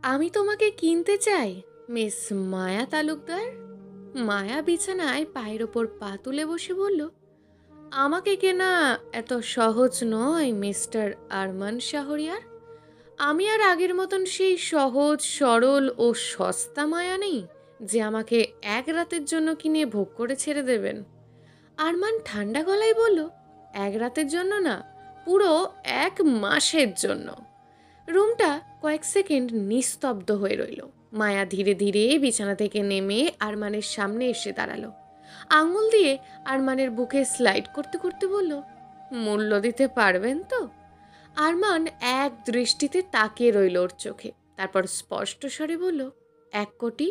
আমি তোমাকে কিনতে চাই, মিস মায়া তালুকদার। মায়া বিছানায় পায়ের ওপর পা তুলে বসে বলল, আমাকে কেনা এত সহজ নয় মিস্টার আরমান শাহরিয়ার। আমি আর আগের মতন সেই সহজ সরল ও সস্তা মায়া নেই যে আমাকে এক রাতের জন্য কিনে ভোগ করে ছেড়ে দেবেন। আরমান ঠান্ডা গলায় বলল, এক রাতের জন্য না, পুরো 1 মাসের জন্য। রুমটা কয়েক সেকেন্ড নিস্তব্ধ হয়ে রইল। মায়া ধীরে ধীরে বিছানা থেকে নেমে আরমানের সামনে এসে দাঁড়ালো। আঙুল দিয়ে আরমানের বুকে স্লাইড করতে করতে বলল, মূল্য দিতে পারবেন তো? আরমান এক দৃষ্টিতে তাকিয়ে রইল ওর চোখে, তারপর স্পষ্ট স্বরে বলল, 1 কোটি।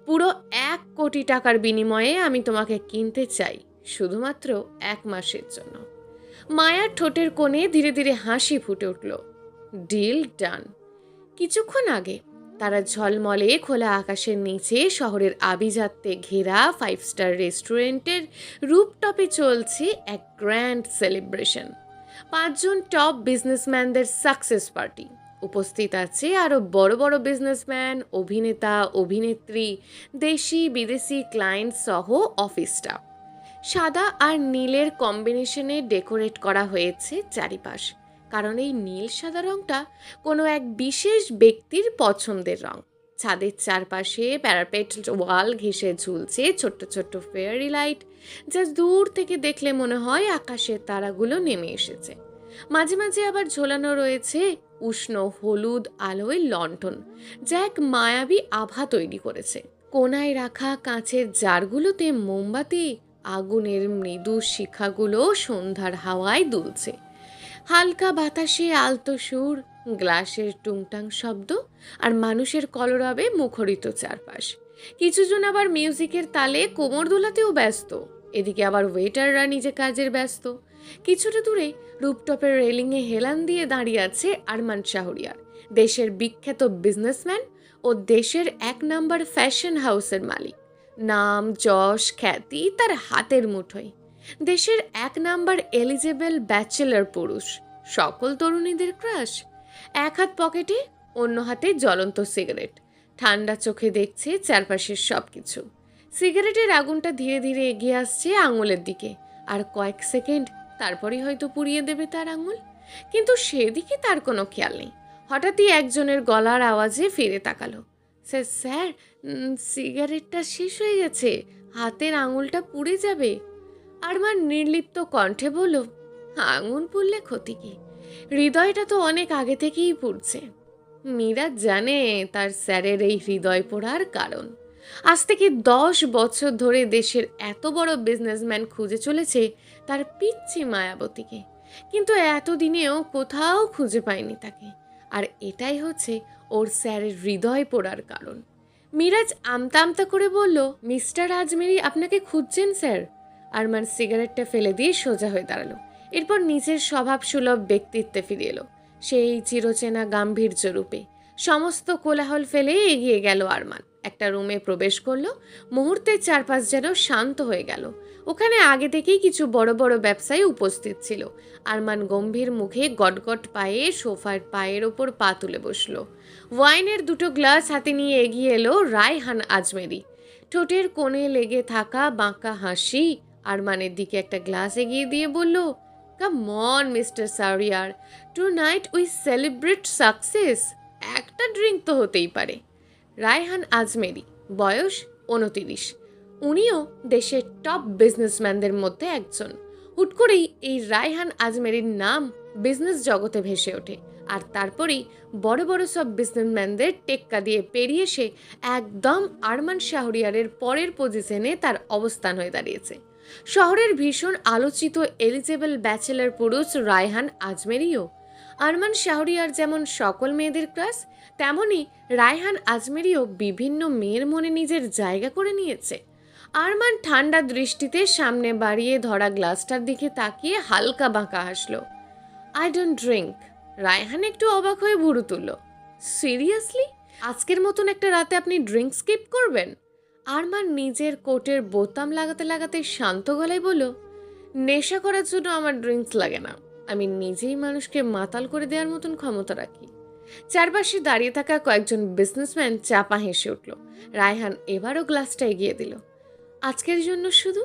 পুরো 1 কোটি টাকার বিনিময়ে আমি তোমাকে কিনতে চাই, শুধুমাত্র 1 মাসের জন্য। মায়ার ঠোঁটের কোণে ধীরে ধীরে হাসি ফুটে উঠল। Deal done. কিছুক্ষণ আগে তারা ঝলমলে খোলা আকাশের নিচে শহরের আভিজাত্যে ঘেরা 5 স্টার রেস্টুরেন্টের রুপটপে চলছে এক গ্র্যান্ড সেলিব্রেশন। 5 জন টপ বিজনেসম্যানদের সাকসেস পার্টি। উপস্থিত আছে আরও বড় বড় বিজনেসম্যান, অভিনেতা, অভিনেত্রী, দেশি বিদেশি ক্লায়েন্ট সহ অফিস স্টাফ। সাদা আর নীলের কম্বিনেশনে ডেকোরেট করা হয়েছে চারিপাশ, কারণ এই নীল সাদা রঙটা কোনো এক বিশেষ ব্যক্তির পছন্দের রং। ছাদের চারপাশে প্যারাপেট ওয়াল ঘেঁষে ঝুলছে ছোট্ট ছোট্ট ফেয়ারি লাইট, যা দূর থেকে দেখলে মনে হয় আকাশের তারাগুলো নেমে এসেছে। মাঝে মাঝে আবার ঝোলানো রয়েছে উষ্ণ হলুদ আলোয় লণ্ঠন, যা এক মায়াবী আভা তৈরি করেছে। কোনায় রাখা কাঁচের জারগুলোতে মোমবাতি, আগুনের মৃদু শিখাগুলো সন্ধ্যার হাওয়ায় দুলছে। হালকা বাতাসে আলতো সুর, গ্লাসের টুংটাং শব্দ, আর মানুষের কলরবে মুখরিত চারপাশ। কিছুজন আবার মিউজিকের তালে কোমর দোলাতেও ব্যস্ত। এদিকে আবার ওয়েটাররা নিজে কাজের ব্যস্ত। কিছুটা দূরে রুপটপের রেলিংয়ে হেলান দিয়ে দাঁড়িয়ে আছে আরমান শাহরিয়ার, দেশের বিখ্যাত বিজনেসম্যান ও দেশের 1 নম্বর ফ্যাশন হাউসের মালিক। নাম যশ খ্যাতি তার হাতের মুঠোয়। দেশের 1 নম্বর এলিজেবল ব্যাচেলর পুরুষ, সকল তরুণীদের ক্রাশ। এক হাত পকেটে, অন্য হাতে জ্বলন্ত সিগারেট। ঠান্ডা চোখে দেখছে চারপাশের সব কিছু। সিগারেটের আগুনটা ধীরে ধীরে এগিয়ে আসছে আঙুলের দিকে, আর কয়েক সেকেন্ড তারপরই হয়তো পুড়িয়ে দেবে তার আঙুল। কিন্তু সেদিকে তার কোনো খেয়াল নেই। হঠাৎই একজনের গলার আওয়াজে ফিরে তাকালো। স্যার স্যার, সিগারেটটা শেষ হয়ে গেছে, হাতের আঙুলটা পুড়ে যাবে। আরমান নির্লিপ্ত কণ্ঠে বলল, আঙুল পুড়লে ক্ষতি কি? হৃদয়টা তো অনেক আগে থেকেই পুড়ছে। মীরা জানে তার স্যারের এই হৃদয় পোড়ার কারণ। আজ থেকে 10 বছর ধরে দেশের এত বড় বিজনেসম্যান খুঁজে চলেছে তার পিচ্ছি মায়াবতীকে, কিন্তু এতদিনেও কোথাও খুঁজে পায়নি তাকে। আর এটাই হচ্ছে ওর স্যারের হৃদয় পোড়ার কারণ। মিরাজ আমতা আমতা করে বলল, মিস্টার আজমেরি আপনাকে খুঁজছেন স্যার। আরমান সিগারেটটা ফেলে দিয়ে সোজা হয়ে দাঁড়ালো। এরপর নিজের স্বভাব সুলভ ব্যক্তিত্বে ফিরে এলো, সেই চিরচেনা গাম্ভীর্য রূপে। সমস্ত কোলাহল ফেলে এগিয়ে গেল আরমান। একটা রুমে প্রবেশ করলো। মুহূর্তের চারপাশ যেন শান্ত হয়ে গেল। ওখানে আগে থেকেই কিছু বড় বড় ব্যবসায়ী উপস্থিত ছিল। আরমান গম্ভীর মুখে গটগট পায়ে সোফার পায়ের ওপর পা তুলে বসলো। ওয়াইনের 2 গ্লাস হাতে নিয়ে এগিয়ে এলো রায়হান আজমেরি। ঠোঁটের কোণে লেগে থাকা বাঁকা হাসি আরমানের দিকে একটা গ্লাস এগিয়ে দিয়ে বলল, come on Mr Shariar, tonight we celebrate success. একটা ড্রিঙ্ক তো হতেই পারে। রায়হান আজমেরি, বয়স 29। উনিও দেশের টপ বিজনেসম্যানদের মধ্যে একজন। হুট করেই এই রায়হান আজমেরির নাম বিজনেস জগতে ভেসে ওঠে, আর তারপরেই বড় বড় সব বিজনেসম্যানদের টেক্কা দিয়ে পেরিয়ে সে একদম আরমান শাহরিয়ারের পরের পজিশনে তার অবস্থান হয়ে দাঁড়িয়েছে। শহরের ভীষণ আলোচিত এলিজেবল ব্যাচেলর পুরুষ রায়হান আজমেরিও। আরমান শাহরিয়ার যেমন সকল মেয়েদের ক্রাশ, তেমনি রায়হান আজমেরিও বিভিন্ন মেয়ের মনে নিজের জায়গা করে নিয়েছে। আরমান ঠান্ডা দৃষ্টিতে সামনে বাড়িয়ে ধরা গ্লাসটার দিকে তাকিয়ে হালকা বাঁকা হাসলো। I don't drink. রায়হান একটু অবাক হয়ে ভুরু তুলল। সিরিয়াসলি? আজকের মতন একটা রাতে আপনি ড্রিঙ্ক স্কিপ করবেন? আরমান নিজের কোটের বোতাম লাগাতে লাগাতে শান্ত গলায় বলল, নেশা করার জন্য আমার ড্রিঙ্কস লাগে না। আমি নিজেই মানুষকে মাতাল করে দেওয়ার মতন ক্ষমতা রাখি। চারপাশে দাঁড়িয়ে থাকা কয়েকজন বিজনেসম্যান চাপা হেসে উঠল। রায়হান এবারও গ্লাসটা এগিয়ে দিল। আজকের জন্য শুধু।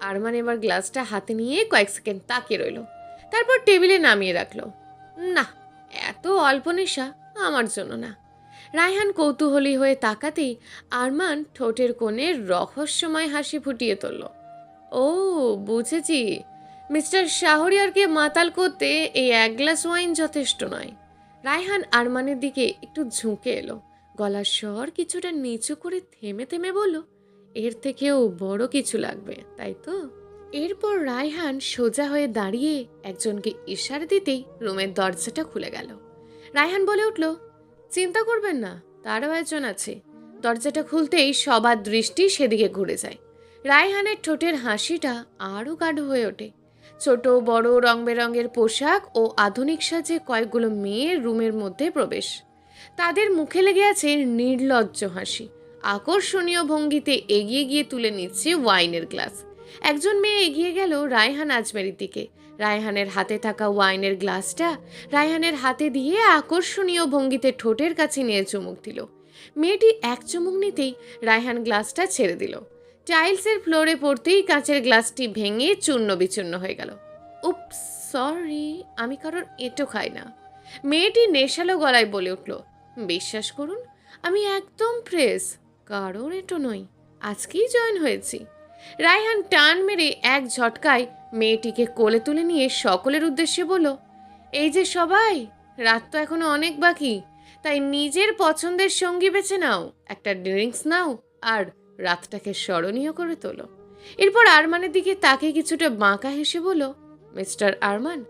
আরমান এবার গ্লাসটা হাতে নিয়ে কয়েক সেকেন্ড তাকিয়ে রইল, তারপর টেবিলে নামিয়ে রাখলো। না, এত অল্প নেশা আমার জন্য না। রায়হান কৌতূহলী হয়ে তাকাতেই আরমান ঠোঁটের কোণে রহস্যময় হাসি ফুটিয়ে তুলল। ও, বুঝেছি, মিস্টার শাহরিয়ারকে মাতাল করতে এই এক গ্লাস ওয়াইন যথেষ্ট নয়। রায়হান আরমানের দিকে একটু ঝুঁকে এলো, গলার স্বর কিছুটা নিচু করে থেমে থেমে বলল, এর থেকেও বড় কিছু লাগবে, তাই তো? এরপর রায়হান সোজা হয়ে দাঁড়িয়ে একজনকে ইশারা দিতেই রুমের দরজাটা খুলে গেল। রায়হান বলে উঠল, চিন্তা করবেন না, তারও একজন আছে। দরজাটা খুলতেই সবার দৃষ্টি সেদিকে ঘুরে যায়। রায়হানের ঠোঁটের হাসিটা আরও গাঢ় হয়ে ওঠে। ছোট বড় রং বেরঙের পোশাক ও আধুনিক সাজে কয়েকগুলো মেয়ের রুমের মধ্যে প্রবেশ। তাদের মুখে লেগে আছে নির্লজ্জ হাসি। আকর্ষণীয় ভঙ্গিতে এগিয়ে গিয়ে তুলে নিচ্ছে ওয়াইনের গ্লাস। একজন মেয়ে এগিয়ে গেল রায়হান আজমেরির দিকে। রায়হানের হাতে থাকা ওয়াইনের গ্লাসটা রায়হানের হাতে দিয়ে আকর্ষণীয় ভঙ্গিতে ঠোঁটের কাছে নিয়ে চুমুক দিল। মেয়েটি এক চুমুক নিতেই রায়হান গ্লাসটা ছেড়ে দিল। টাইলসের ফ্লোরে পড়তেই কাঁচের গ্লাসটি ভেঙে চূর্ণ বিচূর্ণ হয়ে গেল। উপস, সরি, আমি কারোর এঁটো খাই না। মেয়েটি নেশালো গলায় বলে উঠল, বিশ্বাস করুন, আমি একদম ফ্রেশ, কারোর এঁটো নই, আজকেই জয়েন হয়েছি। রায়হান টান মেরে এক ঝটকায় মেয়েটিকে কোলে তুলে নিয়ে সকলের উদ্দেশ্যে বলল, এই যে সবাই, রাত তো এখনো অনেক বাকি, তাই নিজের পছন্দের সঙ্গী বেছে নাও, একটা ড্রিঙ্কস নাও আর রাতটাকে স্মরণীয় করে তোলো। এরপর আরমানের দিকে তাকে কিছুটা বাঁকা হেসে বলল, মিস্টার আরমান,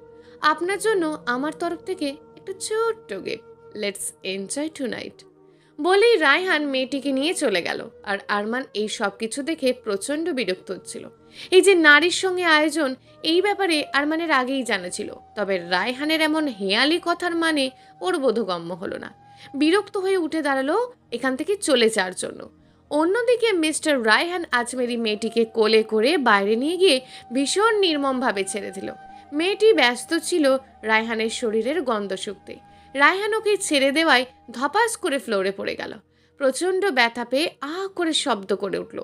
আপনার জন্য আমার তরফ থেকে একটা ছোট্ট গিফট, লেটস এনজয় টুনাইট। বলেই রায়হান মেয়েটিকে নিয়ে চলে গেল। আর আরমান এই সব কিছু দেখে প্রচণ্ড বিরক্ত হচ্ছিল। এই যে নারীর সঙ্গে আয়োজন, এই ব্যাপারে আরমানের আগেই জানা ছিল, তবে রায়হানের এমন হেয়ালি কথার মানে ওর বোধগম্য হলো না। বিরক্ত হয়ে উঠে দাঁড়ালো এখান থেকে চলে যাওয়ার জন্য। অন্যদিকে মিস্টার রায়হান আজমেরি মেয়েটিকে কোলে করে বাইরে নিয়ে গিয়ে ভীষণ নির্মমভাবে ছেড়ে দিল। মেয়েটি ব্যস্ত ছিল রায়হানের শরীরের গন্ধ শুকতে। রায়হান ওকে ছেড়ে দেওয়ায় ধপাস করে ফ্লোরে পড়ে গেল। প্রচণ্ড ব্যথা পেয়ে করে শব্দ করে উঠল।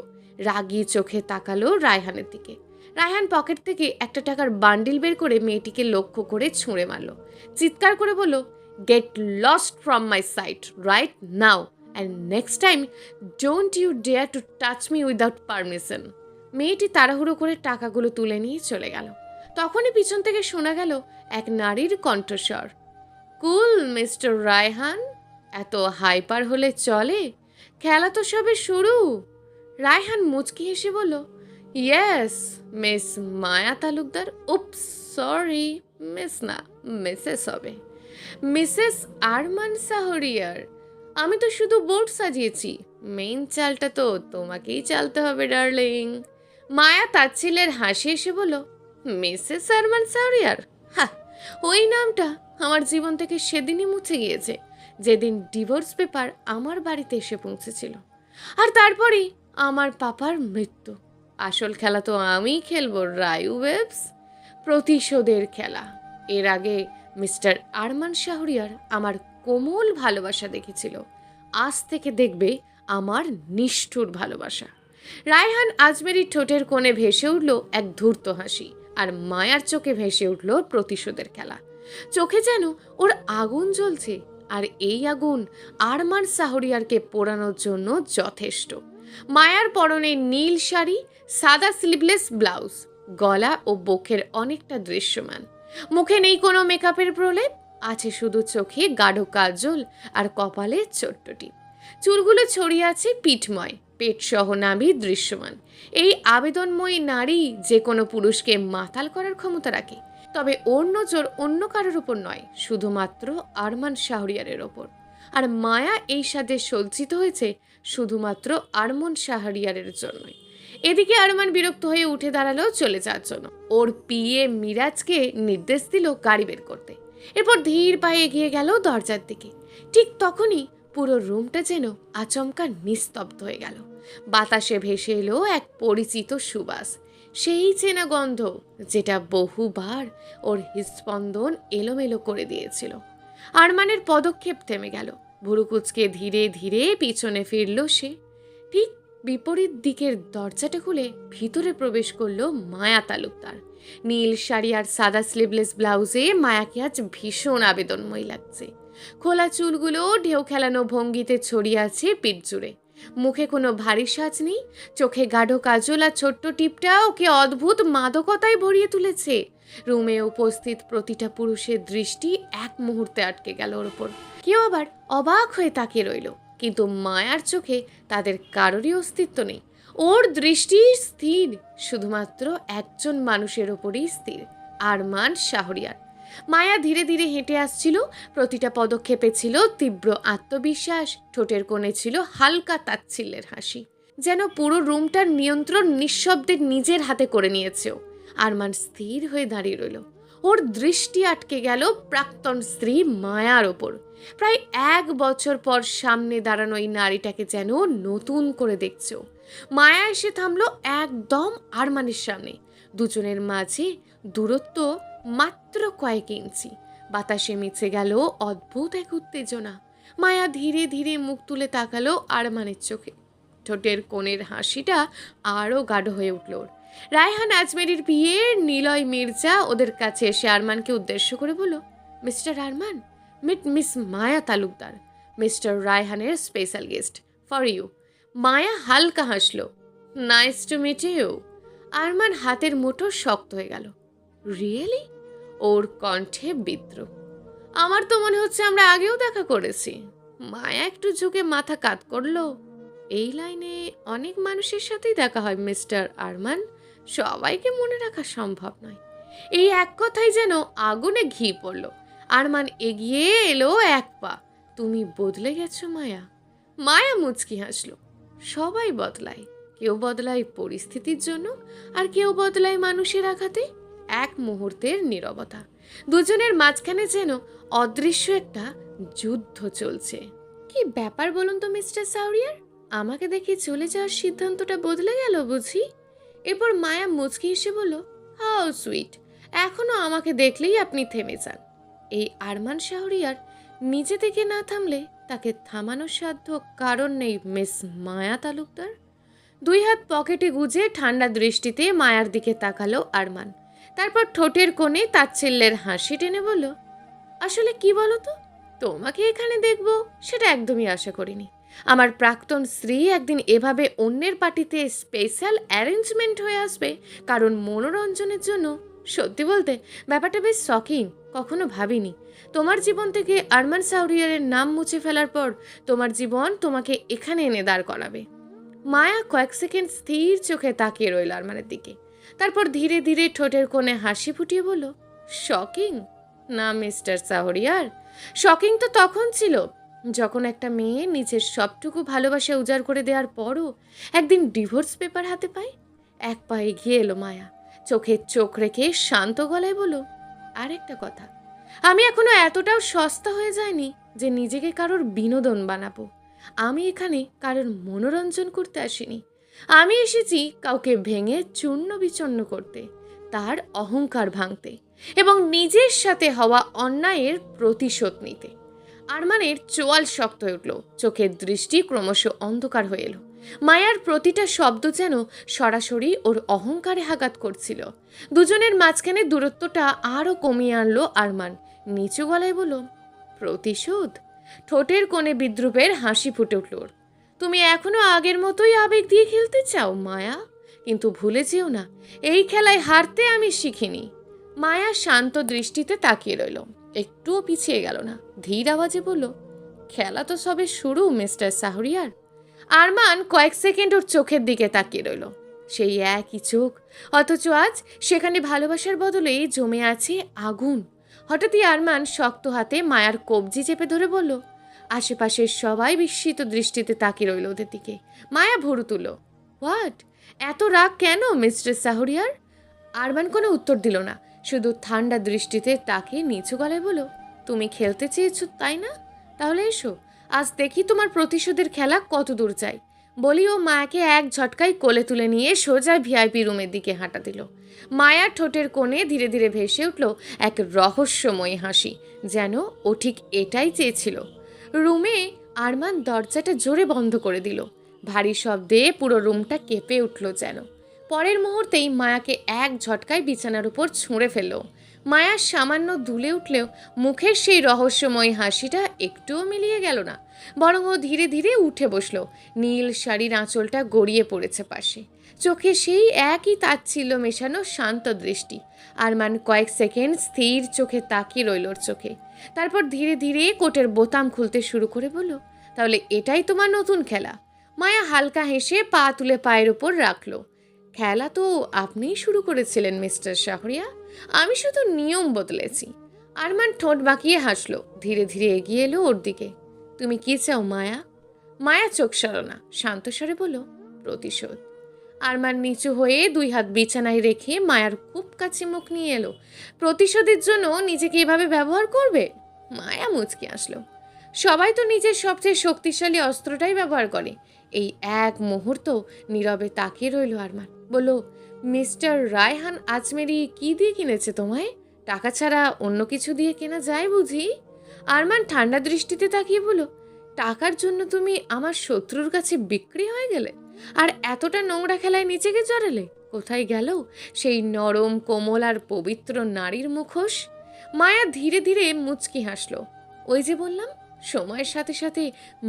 রাগী চোখে তাকালো রায়হানের দিকে। রায়হান পকেট থেকে একটা টাকার বান্ডিল বের করে মেয়েটিকে লক্ষ্য করে ছুঁড়ে মারল। চিৎকার করে বলল, get lost from my sight right now, and next time don't you dare to touch me without permission. মেয়েটি তাড়াহুড়ো করে টাকাগুলো তুলে নিয়ে চলে গেল। তখনই পিছন থেকে শোনা গেল এক নারীর কণ্ঠস্বর, কুল মিস্টার রায়হান, এত হাইপার হলে চলে? খেলা তো সবে শুরু। রায়হান মুচকি হেসে বলল, ইয়েস মিস মায়া তালুকদার। উপস, সরি, মিস না, মিসেস হবে। মিসেস আরমান শাহরিয়ার। আমি তো শুধু বোর্ড সাজিয়েছি, মেইন চালটা তো তোমাকেই চালতে হবে ডার্লিং। মায়া তাচ্ছিলের হাসি এসে বলল, মিসেস আরমান শাহরিয়ার? হ্যাঁ, ওই নামটা আমার জীবন থেকে সেদিনই মুছে গিয়েছে, যেদিন ডিভোর্স পেপার আমার বাড়িতে এসে পৌঁছেছিল। আর তারপরেই আমার পাপার মৃত্যু। আসল খেলা তো আমিই খেলবো রায়ু ওয়েবস, প্রতিশোধের খেলা। এর আগে মিস্টার আরমান শাহরিয়ার আমার কোমল ভালোবাসা দেখেছিল, আজ থেকে দেখবে আমার নিষ্ঠুর ভালোবাসা। রায়হান আজমেরির ঠোঁটের কোণে ভেসে উঠল এক ধূর্ত হাসি, আর মায়ার চোখে ভেসে উঠল প্রতিশোধের খেলা। চোখে যেন ওর আগুন জ্বলছে, আর এই আগুন আরমান শাহরিয়ারকে পোড়ানোর জন্য যথেষ্ট। মায়ার পরনে নীল শাড়ি, সাদা স্লিভলেস ব্লাউজ, গলা ও বক্ষের অনেকটা দৃশ্যমান। মুখে নেই কোনো মেকআপের প্রলেপ, আছে শুধু চোখে গাঢ় কাজল আর কপালে ছোট্ট টিপ। চুলগুলো ছড়িয়ে আছে পিঠময়, পেট সহ নাভি দৃশ্যমান। এই আবেদনময়ী নারী যে কোনো পুরুষকে মাতাল করার ক্ষমতা রাখে, তবে ওর নজর অন্য কারোর ওপর নয়, শুধুমাত্র আরমান শাহরিয়ারের ওপর। আর মায়া এই সাজে সজ্জিত হয়েছে শুধুমাত্র আরমান শাহরিয়ারের জন্যই। এদিকে আরমান বিরক্ত হয়ে উঠে দাঁড়ালো চলে যাওয়ার জন্য। ওর পিএ মিরাজকে নির্দেশ দিল গাড়ি বের করতে। এরপর ধীর পায়ে এগিয়ে গেল দরজার দিকে। ঠিক তখনই পুরো রুমটা যেন আচমকা নিস্তব্ধ হয়ে গেল। বাতাসে ভেসে এলো এক পরিচিত সুবাস, সেই চেনা গন্ধ যেটা বহুবার ওর হৃদস্পন্দন এলোমেলো করে দিয়েছিল। আরমানের পদক্ষেপ থেমে গেল। ভুরু কুঁচকে ধীরে ধীরে পিছনে ফিরল সে। ঠিক বিপরীত দিকের দরজাটা খুলে ভিতরে প্রবেশ করলো মায়া তালুকদার। নীল শাড়ি আর সাদা স্লিভলেস ব্লাউজে মায়াকে আজ ভীষণ আবেদনময়ী লাগছে। খোলা চুলগুলো ঢেউ খেলানো ভঙ্গিতে ছড়িয়ে আছে পিঠ জুড়ে। মুখে কোনো ভারী সাজ নেই, চোখে গাঢ় কাজল আর ছোট্ট টিপটা ওকে অদ্ভুত মাদকতায় ভরিয়ে তুলেছে। রুমে উপস্থিত প্রতিটা পুরুষের দৃষ্টি এক মুহূর্তে আটকে গেল ওর ওপর। কেউ আবার অবাক হয়ে তাকিয়ে রইল, কিন্তু মায়ার চোখে তাদের কারোরই অস্তিত্ব নেই। ওর দৃষ্টি স্থির, শুধুমাত্র একজন মানুষের ওপরেই স্থির, আরমান শাহরিয়ার। মায়া ধীরে ধীরে হেঁটে আসছিল। প্রতিটা পদক্ষেপে ছিল তীব্র আত্মবিশ্বাস, ঠোঁটের কোণে ছিল হালকা তাচ্ছিল্যের হাসি। যেন পুরো রুমটার নিয়ন্ত্রণ নিঃশব্দে নিজের হাতে করে নিয়েছে ও। আরমান স্থির হয়ে দাঁড়িয়ে রইল। ওর দৃষ্টি আটকে গেল প্রাক্তন স্ত্রী মায়ার ওপর। প্রায় 1 বছর পর সামনে দাঁড়ানো এই নারীটাকে যেন নতুন করে দেখছে ও। মায়া এসে থামলো একদম আরমানের সামনে। দুজনের মাঝে দূরত্ব মাত্র কয়েক ইঞ্চি। বাতাসে মিছে গেল অদ্ভুত এক উত্তেজনা। মায়া ধীরে ধীরে মুখ তুলে তাকালো আরমানের চোখে। ঠোঁটের কোণের হাসিটা আরও গাঢ় হয়ে উঠল ওর। রায়হান আজমেরির বিয়ে নিলয় মির্জা ওদের কাছে এসে আরমানকে উদ্দেশ্য করে বলল, mister Arman, meet miss Maya Talukdar, mister রায়হানের special guest for you. Maya হালকা হাসল, nice to meet you. Arman হাতের মুঠো শক্ত হয়ে গেল। রিয়েলি? ওর কণ্ঠে বিদ্রুপ। আমার তো মনে হচ্ছে আমরা আগেও দেখা করেছি। মায়া একটু ঝুঁকে মাথা কাত করলো। এই লাইনে অনেক মানুষের সাথেই দেখা হয় মিস্টার আরমান, সবাইকে মনে রাখা সম্ভব নয়। এই এক কথাই যেন আগুনে ঘি পড়ল। আরমান এগিয়ে এলো 1 পা। তুমি বদলে গেছো মায়া। মায়া মুচকি হাসলো। সবাই বদলায়, কেউ বদলায় পরিস্থিতির জন্য, আর কেউ বদলায় মানুষের আঘাতে। এক মুহূর্তের নীরবতা। দুজনের মাঝখানে যেন অদৃশ্য একটা যুদ্ধ চলছে। কি ব্যাপার বলুন তো মিস্টার শাহরিয়ার, আমাকে দেখে চলে যাওয়ার সিদ্ধান্তটা বদলে গেল বুঝি? এরপর মায়া মুচকি হেসে বলল, হাউ সুইট, এখনো আমাকে দেখলেই আপনি থেমে যান। এই আরমান শাহরিয়ার নিজে থেকে না থামলে তাকে থামানোর সাধ্য কারণ নেই মিস মায়া তালুকদার। 2 হাত পকেটে গুজে ঠান্ডা দৃষ্টিতে মায়ার দিকে তাকালো আরমান। তারপর ঠোঁটের কোণে তাচ্ছিল্যের হাসি টেনে বলল, আসলে কি বলো তো, তোমাকে এখানে দেখব সেটা একদমই আশা করিনি। আমার প্রাক্তন স্ত্রী একদিন এভাবে অন্যের পার্টিতে স্পেশাল অ্যারেঞ্জমেন্ট হয়ে আসবে কারণ মনোরঞ্জনের জন্য। সত্যি বলতে ব্যাপারটা বেশ শকিং, কখনো ভাবিনি। তোমার জীবন থেকে আরমান শাহরিয়ারের নাম মুছে ফেলার পর তোমার জীবন তোমাকে এখানে এনে দাঁড় করাবে। মায়া কয়েক সেকেন্ড স্থির চোখে তাকিয়ে রইল আরমানের দিকে। তারপর ধীরে ধীরে ঠোঁটের কোণে হাসি ফুটিয়ে বলল, শকিং না মিস্টার শাহরিয়ার, শকিং তো তখন ছিল যখন একটা মেয়ে নিজের সবটুকু ভালোবাসা উজাড় করে দেওয়ার পরও একদিন ডিভোর্স পেপার হাতে পায়। 1 পা এগিয়ে এলো মায়া, চোখে চোখ রেখে শান্ত গলায় বলল, আরেকটা কথা, আমি এখনো এতটাও সস্তা হয়ে যায়নি যে নিজেকে কারোর বিনোদন বানাবো। আমি এখানে কারোর মনোরঞ্জন করতে আসিনি। আমি এসেছি কাউকে ভেঙে চূর্ণ বিচূর্ণ করতে, তার অহংকার ভাঙতে এবং নিজের সাথে হওয়া অন্যায়ের প্রতিশোধ নিতে। আরমানের চোয়াল শক্ত হয়ে উঠল, চোখের দৃষ্টি ক্রমশ অন্ধকার হয়ে এলো। মায়ার প্রতিটা শব্দ যেন সরাসরি ওর অহংকারে আঘাত করছিল। দুজনের মাঝখানে দূরত্বটা আরও কমিয়ে আনলো আরমান। নিচু গলায় বলল, প্রতিশোধ? ঠোঁটের কোণে বিদ্রুপের হাসি ফুটে উঠল ওর। তুমি এখনো আগের মতোই আবেগ দিয়ে খেলতে চাও মায়া, কিন্তু ভুলে যেও না এই খেলায় হারতে আমি শিখিনি। মায়া শান্ত দৃষ্টিতে তাকিয়ে রইল, একটুও পিছিয়ে গেল না। ধীর আওয়াজে বলল, খেলা তো সবে শুরু মিস্টার শাহরিয়ার। আরমান কয়েক সেকেন্ড ওর চোখের দিকে তাকিয়ে রইল, সেই একই চোখ, অথচ আজ সেখানে ভালোবাসার বদলে জমে আছে আগুন। হঠাৎই আরমান শক্ত হাতে মায়ার কবজি চেপে ধরে বলল, আশেপাশের সবাই বিস্মিত দৃষ্টিতে তাকিয়ে রইল ওদের দিকে। মায়া ভুরু তুলল, হোয়াট, এত রাগ কেন মিস্টার শাহরিয়ার? আরমান কোনো উত্তর দিল না, শুধু ঠান্ডা দৃষ্টিতে তাকিয়ে নিচু গলায় বলল, তুমি খেলতে চেয়েছো তাই না? তাহলে এসো, আজ দেখি তোমার প্রতিশোধের খেলা কত দূর যায়। বলি ও মায়াকে এক ঝটকায় কোলে তুলে নিয়ে সোজা ভিআইপি রুমের দিকে হাঁটা দিল। মায়ার ঠোঁটের কোণে ধীরে ধীরে ভেসে উঠল এক রহস্যময়ী হাসি, যেন ও ঠিক এটাই চেয়েছিল। রুমে আরমান দরজাটা জোরে বন্ধ করে দিল। ভারী শব্দে পুরো রুমটা কেঁপে উঠল যেন। পরের মুহূর্তেই মায়াকে এক ঝটকায় বিছানার উপর ছুঁড়ে ফেলল। মায়া সামান্য দুলে উঠলেও মুখের সেই রহস্যময় হাসিটা একটুও মিলিয়ে গেল না, বরং ও ধীরে ধীরে উঠে বসলো। নীল শাড়ির আঁচলটা গড়িয়ে পড়েছে পাশে, চোখে সেই একই তাচ্ছিল্য মেশানো শান্ত দৃষ্টি। আরমান কয়েক সেকেন্ড স্থির চোখে তাকিয়ে রইল ওর চোখে। তারপর ধীরে ধীরে কোটের বোতাম খুলতে শুরু করে বলল, তাহলে এটাই তোমার নতুন খেলা? মায়া হালকা হেসে পা তুলে পায়ের ওপর রাখলো। খেলা তো আপনিই শুরু করেছিলেন মিস্টার শাহরিয়া, আমি শুধু নিয়ম বদলেছি। আরমান ঠোঁট বাঁকিয়ে হাসলো, ধীরে ধীরে এগিয়ে এলো ওর দিকে। তুমি কি চাও মায়া? মায়া চোখ সরানো শান্ত স্বরে বলল, প্রতিশোধ। আরমান নিচু হয়ে দুই হাত বিছানায় রেখে মায়ার খুব কাছে মুখ নিয়ে এলো। প্রতিশোধের জন্য নিজেকে এভাবে ব্যবহার করবে? মায়া মুচকি আসলো। সবাই তো নিজের সবচেয়ে শক্তিশালী অস্ত্রটাই ব্যবহার করে। এই এক মুহূর্ত নীরবে তাকিয়ে রইল আরমান। বলল, মিস্টার রায়হান আজমেরি কি দিয়ে কিনেছে তোমায়? টাকা ছাড়া অন্য কিছু দিয়ে কেনা যায় বুঝি? আরমান ঠান্ডা দৃষ্টিতে তাকিয়ে বলল, টাকার জন্য তুমি আমার শত্রুর কাছে বিক্রি হয়ে গেলে? আর এতটা নোংরা খেলায় নিজেকে জড়ালে? কোথায় গেল সেই নরম কোমল আর পবিত্র নারীর মুখোশ? মায়া ধীরে ধীরে মুচকি হাসলো। ওই যে বললাম, সময়ের সাথে সাথে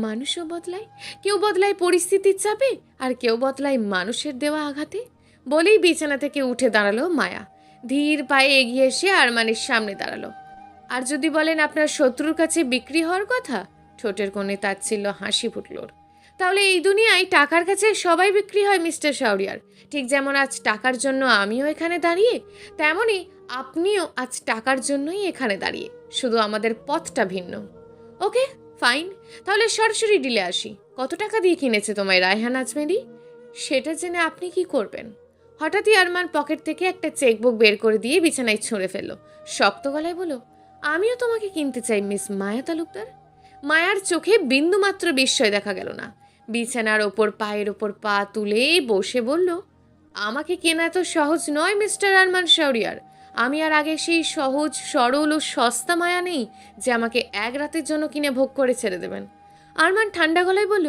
মানুষও বদলায়। কেউ বদলায় পরিস্থিতির চাপে, আর কেউ বদলায় মানুষের দেওয়া আঘাতে। বলেই বিছানা থেকে উঠে দাঁড়ালো মায়া। ধীর পায়ে এগিয়ে এসে আরমানের সামনে দাঁড়ালো। আর যদি বলেন আপনার শত্রুর কাছে বিক্রি হওয়ার কথা? ঠোঁটের কোণে তাচ্ছিল্য হাসি ফুটল। তাহলে এই দুনিয়ায় টাকার কাছে সবাই বিক্রি হয় মিস্টার শাহরিয়ার। ঠিক যেমন আজ টাকার জন্য আমিও এখানে দাঁড়িয়ে, তেমনই আপনিও আজ টাকার জন্যই এখানে দাঁড়িয়ে, শুধু আমাদের পথটা ভিন্ন। ওকে ফাইন, তাহলে সরাসরি ডিলে আসি। কত টাকা দিয়ে কিনেছে তোমায় রায়হান আজমেরি? সেটা জেনে আপনি কি করবেন? হঠাৎই আরমান পকেট থেকে একটা চেকবুক বের করে দিয়ে বিছানায় ছুঁড়ে ফেলল। শক্ত গলায় বলল, আমিও তোমাকে কিনতে চাই মিস মায়া তালুকদার। মায়ার চোখে বিন্দুমাত্র বিস্ময় দেখা গেল না। বিছানার ওপর পায়ের ওপর পা তুলে বসে বলল, আমাকে কেনা এত সহজ নয় মিস্টার আরমান শাহরিয়ার। আমি আর আগে সেই সহজ সরল ও সস্তা মায়া নেই যে আমাকে এক রাতের জন্য কিনে ভোগ করে ছেড়ে দেবেন। আরমান ঠান্ডা গলায় বলল,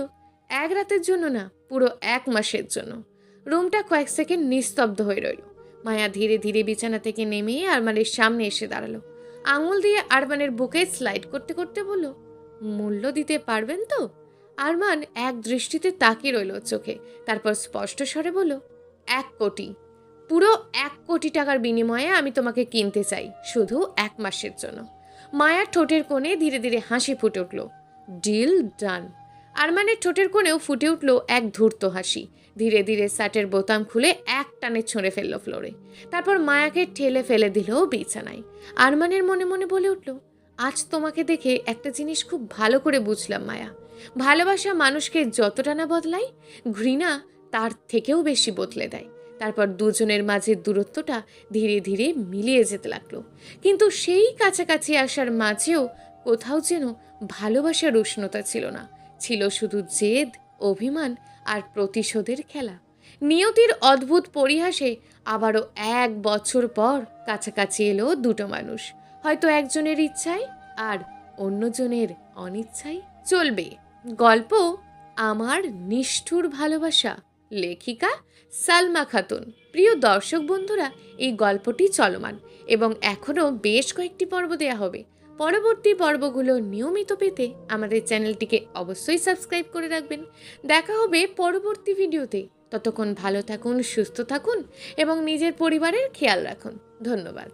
এক রাতের জন্য না, পুরো 1 মাসের জন্য। রুমটা কয়েক সেকেন্ড নিস্তব্ধ হয়ে রইল। মায়া ধীরে ধীরে বিছানা থেকে নেমে আরমানের সামনে এসে দাঁড়ালো। আঙুল দিয়ে আরমানের বুকে স্লাইড করতে করতে বলল, মূল্য দিতে পারবেন তো? আরমান এক দৃষ্টিতে তাকিয়ে রইল চোখে, তারপর স্পষ্ট স্বরে বলল, 1 কোটি। পুরো 1 কোটি টাকার বিনিময়ে আমি তোমাকে কিনতে চাই, শুধু 1 মাসের জন্য। মায়ার ঠোঁটের কোণে ধীরে ধীরে হাসি ফুটে উঠল। ডিল ডান। আরমানের ঠোঁটের কোণেও ফুটে উঠল এক ধূর্ত হাসি। ধীরে ধীরে শার্টের বোতাম খুলে এক টানে ছুঁড়ে ফেলল ফ্লোরে। তারপর মায়াকে ঠেলে ফেলে দিল বিছানায়। আরমানের মনে মনে বলে উঠল, আজ তোমাকে দেখে একটা জিনিস খুব ভালো করে বুঝলাম মায়া। ভালোবাসা মানুষকে যতটা না বদলায়, ঘৃণা তার থেকেও বেশি বদলে দেয়। তারপর দুজনের মাঝে দূরত্বটা ধীরে ধীরে মিলিয়ে যেতে লাগলো। কিন্তু সেই কাছাকাছি আসার মাঝেও কোথাও যেন ভালোবাসার উষ্ণতা ছিল না, ছিল শুধু জেদ, অভিমান আর প্রতিশোধের খেলা। নিয়তির অদ্ভুত পরিহাসে আবারও 1 বছর পর কাছাকাছি এলো দুটো মানুষ, হয়তো একজনের ইচ্ছায় আর অন্যজনের অনিচ্ছায়। চলবে গল্প আমার নিষ্ঠুর ভালোবাসা, লেখিকা সালমা খাতুন। প্রিয় দর্শক বন্ধুরা, এই গল্পটি চলমান এবং এখনও বেশ কয়েকটি পর্ব দেয়া হবে। পরবর্তী পর্বগুলো নিয়মিত পেতে আমাদের চ্যানেলটিকে অবশ্যই সাবস্ক্রাইব করে রাখবেন। দেখা হবে পরবর্তী ভিডিওতে। ততক্ষণ ভালো থাকুন, সুস্থ থাকুন এবং নিজের পরিবারের খেয়াল রাখুন। ধন্যবাদ।